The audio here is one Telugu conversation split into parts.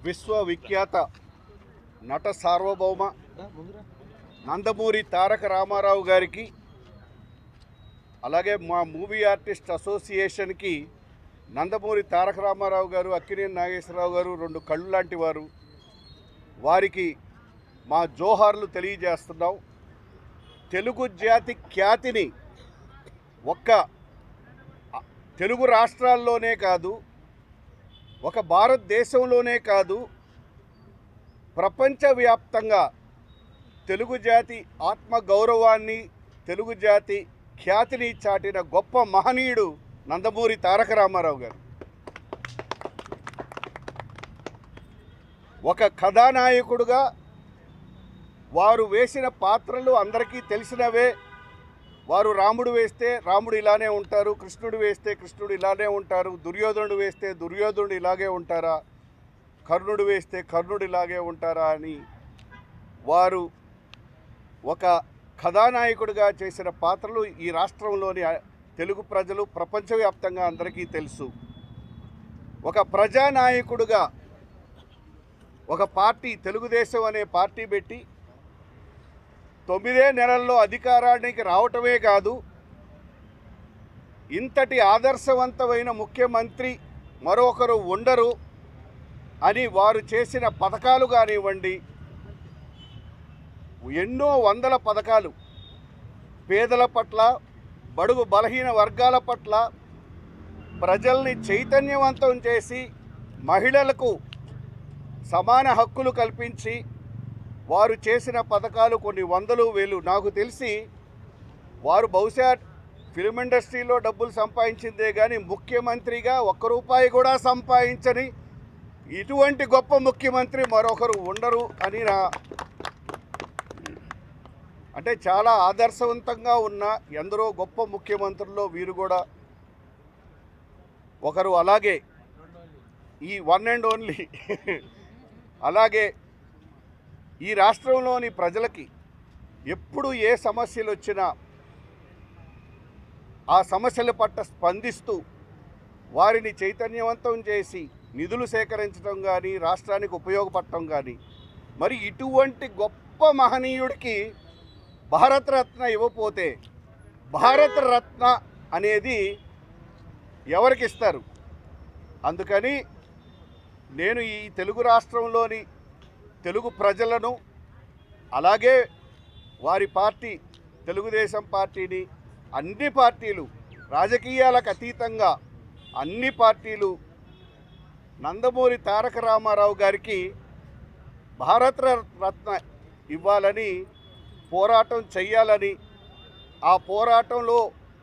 విశ్వవిఖ్యాత నట సార్వభౌమ నందమూరి తారక రామారావు గారికి, అలాగే మా మూవీ ఆర్టిస్ట్ అసోసియేషన్కి నందమూరి తారక రామారావు గారు, అక్కినేని నాగేశ్వరరావు గారు రెండు కళ్ళు లాంటి వారు. వారికి మా జోహార్లు తెలియజేస్తున్నాం. తెలుగు జాతి ఖ్యాతిని ఒక్క తెలుగు రాష్ట్రాల్లోనే కాదు, ఒక భారతదేశంలోనే కాదు, ప్రపంచవ్యాప్తంగా తెలుగు జాతి ఆత్మగౌరవాన్ని, తెలుగు జాతి ఖ్యాతిని చాటిన గొప్ప మహనీయుడు నందమూరి తారక రామారావు గారు. ఒక కథానాయకుడుగా వారు వేసిన పాత్రలు అందరికీ తెలిసినవే. వారు రాముడు వేస్తే రాముడు ఇలానే ఉంటారు, కృష్ణుడు వేస్తే కృష్ణుడు ఇలానే ఉంటారు, దుర్యోధనుడు వేస్తే దుర్యోధనుడు ఇలాగే ఉంటారా, కర్ణుడు వేస్తే కర్ణుడు ఇలాగే ఉంటారా అని వారు ఒక కథానాయకుడిగా చేసిన పాత్రలు ఈ రాష్ట్రంలోని తెలుగు ప్రజలు, ప్రపంచవ్యాప్తంగా అందరికీ తెలుసు. ఒక ప్రజానాయకుడిగా ఒక పార్టీ, తెలుగుదేశం అనే పార్టీ పెట్టి 9 నెలల్లో అధికారానికి రావటమే కాదు, ఇంతటి ఆదర్శవంతమైన ముఖ్యమంత్రి మరొకరు ఉండరు అని వారు చేసిన పథకాలు కానివ్వండి, ఎన్నో వందల పథకాలు పేదల పట్ల, బడుగు బలహీన వర్గాల పట్ల ప్రజల్ని చైతన్యవంతం చేసి, మహిళలకు సమాన హక్కులు కల్పించి వారు చేసిన పథకాలు కొన్ని వందలు వేలు. నాకు తెలిసి వారు బహుశా ఫిల్మ్ ఇండస్ట్రీలో డబ్బులు సంపాదించిందే కానీ ముఖ్యమంత్రిగా ఒక్క రూపాయి కూడా సంపాదించని ఇటువంటి గొప్ప ముఖ్యమంత్రి మరొకరు ఉండరు అని అంటే చాలా ఆదర్శవంతంగా ఉన్న ఎందరో గొప్ప ముఖ్యమంత్రుల్లో వీరు కూడా ఒకరు. అలాగే ఈ వన్ అండ్ ఓన్లీ అలాగే ఈ రాష్ట్రంలోని ప్రజలకి ఎప్పుడు ఏ సమస్యలు వచ్చినా ఆ సమస్యల పట్ల స్పందిస్తూ వారిని చైతన్యవంతం చేసి నిధులు సేకరించడం కానీ, రాష్ట్రానికి ఉపయోగపడటం కానీ, మరి ఇటువంటి గొప్ప మహనీయుడికి భారతరత్న ఇవ్వపోతే భారతరత్న అనేది ఎవరికి ఇస్తారు? అందుకని నేను ఈ తెలుగు రాష్ట్రంలోని తెలుగు ప్రజలను, అలాగే వారి పార్టీ తెలుగుదేశం పార్టీని, అన్ని పార్టీలు, రాజకీయాలకు అతీతంగా అన్ని పార్టీలు నందమూరి తారక రామారావు గారికి భారతరత్న ఇవ్వాలని పోరాటం చెయ్యాలని, ఆ పోరాటంలో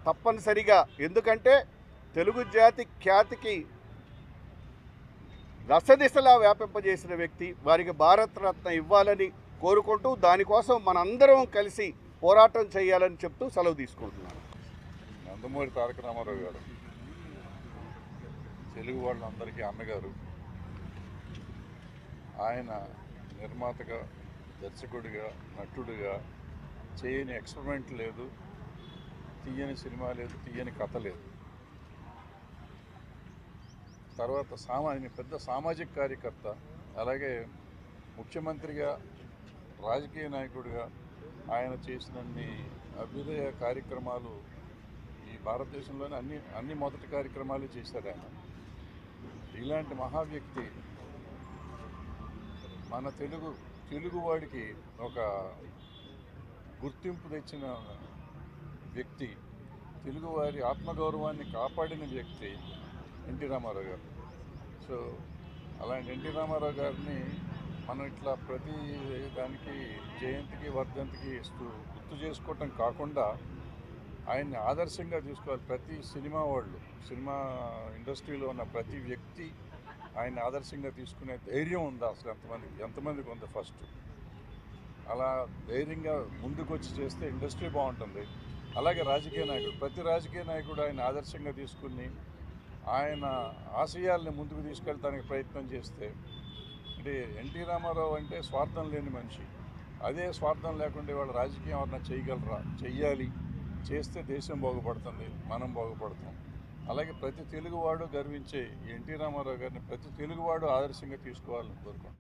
తప్పనిసరిగా, ఎందుకంటే తెలుగు జాతి ఖ్యాతికి దశదిశలా వ్యాపింపజేసిన వ్యక్తి, వారికి భారతరత్న ఇవ్వాలని కోరుకుంటూ దానికోసం మనందరం కలిసి పోరాటం చేయాలని చెప్తూ సెలవు తీసుకుంటున్నాను. నందమూరి తారక రామారావు గారు తెలుగు వాళ్ళందరికీ అన్నగారు. ఆయన నిర్మాతగా, దర్శకుడిగా, నటుడిగా చేయని ఎక్స్పెరిమెంట్ లేదు, తీయని సినిమా లేదు, తీయని కథ లేదు. తర్వాత ఆయన పెద్ద సామాజిక కార్యకర్త, అలాగే ముఖ్యమంత్రిగా, రాజకీయ నాయకుడిగా ఆయన చేసినన్ని అభ్యుదయ కార్యక్రమాలు ఈ భారతదేశంలోనే అన్ని మొదటి కార్యక్రమాలు చేశారు ఆయన. ఇలాంటి మహావ్యక్తి మన తెలుగువాడికి ఒక గుర్తింపు తెచ్చిన వ్యక్తి, తెలుగువారి ఆత్మగౌరవాన్ని కాపాడిన వ్యక్తి ఎన్టీ రామారావు గారు. సో అలాంటి ఎన్టీ రామారావు గారిని మనం ఇట్లా ప్రతి దానికి, జయంతికి, వర్ధంతికి గుర్తు చేసుకోవటం కాకుండా ఆయన్ని ఆదర్శంగా తీసుకోవాలి. ప్రతి సినిమా వాళ్ళు, సినిమా ఇండస్ట్రీలో ఉన్న ప్రతి వ్యక్తి ఆయన్ని ఆదర్శంగా తీసుకునే ధైర్యం ఉందా అసలు ఎంతమందికి ఉంది? ఫస్ట్ అలా ధైర్యంగా ముందుకు వచ్చి చేస్తే ఇండస్ట్రీ బాగుంటుంది. అలాగే రాజకీయ నాయకుడు, ప్రతి రాజకీయ నాయకుడు ఆయన ఆదర్శంగా తీసుకుని ఆయన ఆశయాల్ని ముందుకు తీసుకెళ్ళడానికి ప్రయత్నం చేస్తే, అంటే ఎన్టీ రామారావు అంటే స్వార్థం లేని మనిషి. అదే స్వార్థం లేకుండా వాళ్ళ రాజకీయం ఎవరన్నా చేయగలరా? చెయ్యాలి. చేస్తే దేశం బాగుపడుతుంది, మనం బాగుపడతాం. అలాగే ప్రతి తెలుగువాడు గర్వించే ఎన్టీ రామారావు గారిని ప్రతి తెలుగువాడు ఆదర్శంగా తీసుకోవాలని కోరుకుంటున్నాను.